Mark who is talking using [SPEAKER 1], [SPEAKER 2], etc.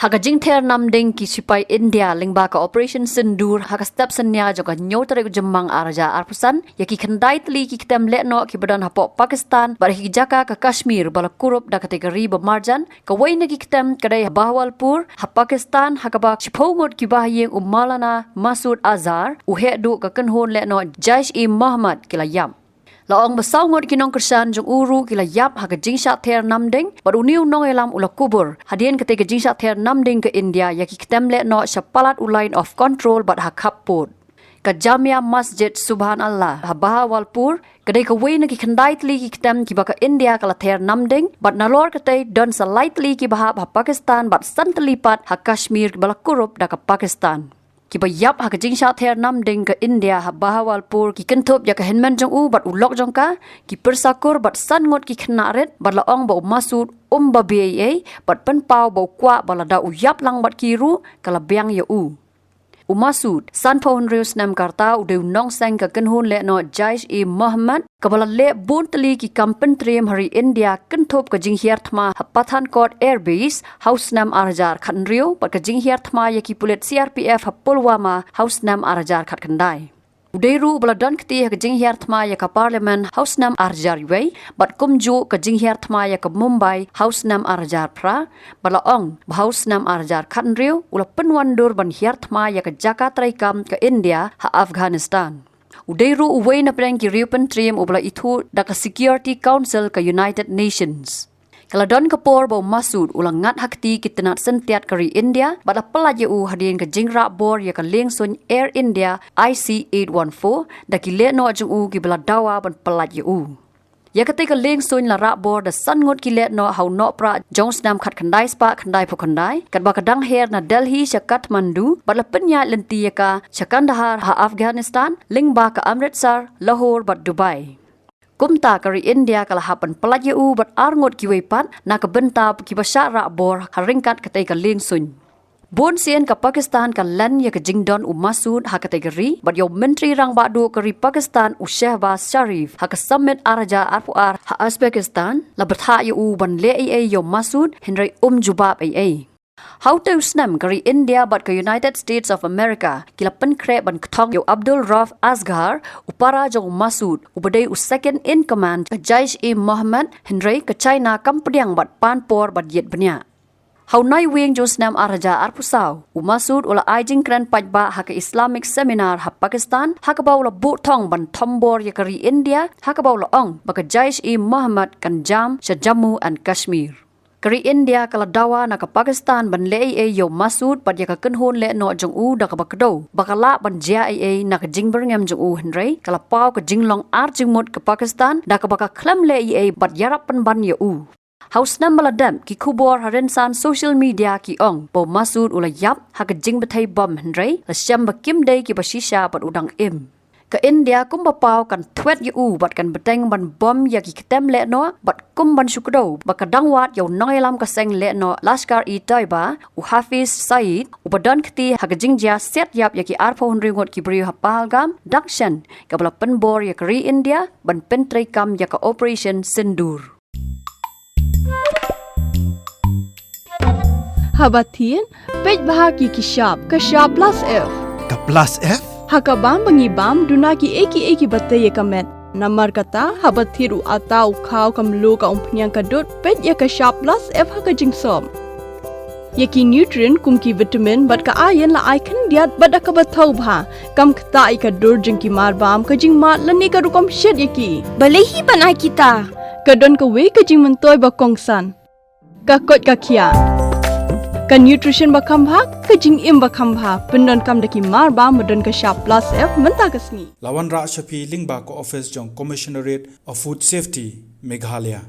[SPEAKER 1] Haga jing ter nam ding ki sipai India lingba ka operation Sindoor haga step senya joka nyotere jemang arja arpusan yaki khandai tli ki kitem Lehnoh ki badan hapok Pakistan bar hi jaka ka Kashmir bala kurup da kategori bemarjan ka waina ki kitem kadai Bahawalpur ha Pakistan hakaba chipomot ki Bahaïing umalana Masood azar uhedu ka kenhon Lehnoh JeM Muhammad kilayam Laong basau ngot kinong kersan jong uru kila yap haga jingsha ter namding baru niu nong elam ula kubur hadian ketika jingsha ter namding ke India yaki ketem Lehnoh syapalat ulain of control bat hakap put ka Jamia Masjid Subhanallah ha Bahawalpur kadai ka wei naki khandai tli ki ketem ki baka India kala ter namding bat nalor katai don slightly ki bahab ha Pakistan bat santelipat ha Kashmir bala kurup da ka Pakistan Kiba yap ha jingsha ter namding ke India ha Bahawalpur ki kentup ya ka henman jong u bat ulok jong ka ki persakur bat san ngot ki knaret bat laong ba Masood ba BAA bat penpau ba kwa balada u yap lang bat kiru kala biang ya u Masood san pohon rius nam karta u de nong sang ka kenhun Lehnoh JeM Muhammad kabala le bun tli ki kam Pyntriem hari India kentup ka jinghiar thma ha Pathankot Air Base house nam arjar khanriu bat ka jinghiar thma ya ki pulet CRPF ha Pulwama house nam arjar khat khandai Uderu bala don kti ka jinghiar thma ya ka Parliament house nam arjar wei bat kumju ka jinghiar thma ya ka Mumbai house nam arjar pra bala ong house nam arjar khanriu ula penwandur ban hiar thma ya ka Jakarta kam ka India ha Afghanistan Uderu uwei na preng ki riu Pyntriem ubala itu da ka Security Council ka United Nations Kala don kapor bau Masood ulang ngat hakti kitenat sentiat kari India bala pelaja u hadian ke jingrak bor ya ka lengsun Air India IC814 da ki Lehnoh jung u ki bala dawa ban pelaja u Ya ketika lengsun la rak bor da san ngot ki Lehnoh hau nok pra Jones nam khat khandai spa khandai pho khandai kat ba kadang her na Delhi sya Kathmandu bala penya lenti ya ka Kandahar ha Afghanistan lingba ka Amritsar Lahore bat Dubai Kumta kari India kala hapan pelaja u bat arngot ki wepat na ka benta ki basara bor haringkat katai ka lengsun Bon sien ka Pakistan ka lan ya ka jingdon Masood ha kategori bat yo menteri rang badu kari Pakistan Shehbaz Sharif ha ka summit arja arpuar ha Uzbekistan la batha u ban le yo Masood Henry jubab How to snam kari India bat ke United States of America kila penkre ban ktong yo Abdul Rauf Asghar upara jong Masood ubadai second in command JeM Muhammad Henry ke China kampediang bat panpor bat yet benya How nai wing jo snam araja arpusau Masood ula ajing kran pajba ha ke Islamic seminar ha Pakistan ha ka baula bu thong ban thombor ya kari India ha ka baula ong baka JeM Muhammad kan jam sha Jammu and Kashmir Kari India kala dawa na ka Pakistan ban le yo Masood pat ya ka kenhon Lehnoh jong u da ka bakdo bakala ban JIA na ka jingberngam jong u Henry kala pau ka jinglong jingmut ka Pakistan da ka baka klam le bat yarap ban ya u House nam maladam ki kubor harensan social media ki ong bo Masood ula yap ha ka jingbatai bom Henry la syam bakim day ki basisha bat udang im Ka India kum bapau kan twet yu bat kan beteng ban bom ya ki ketem Lehnoh bat kum ban syukdo bakadang wat yo noilam ka seng Lehnoh Lashkar-e-Taiba u Hafiz Said u badan kti ha ka jingjia set yap ya ki arpho ringot ki brio ha Pahalgam dakshan ka bala penbor ya kari India ban Pyntriem ya ka operation Sindoor
[SPEAKER 2] Habatin pej bahagi ki shop ka shop plus F
[SPEAKER 3] Ka plus F
[SPEAKER 2] Hakabam bangi bam dunaki eki batay kamet namar kata habathiru atau khaw kamlo ka umpnyang kadot pet ya ka shop plus F haka jingsom Yaki nutrient kumki vitamin bat ka iron la icon diat bat ka bathau bha kam khta ka dur jingki mar bam ka jing mat lani ka rukom shed yaki
[SPEAKER 4] balehi banai kita
[SPEAKER 2] kadon ka we ka jing mentoy ba kongsan ka kot ka khia Ka nutrition bakam bha ka jing im bakam bha pendon kam daki mar ba modon ka shop plus F menta kasni
[SPEAKER 3] Lawan Ra Shafi Lingba ko office jong Commissionerate of Food Safety Meghalaya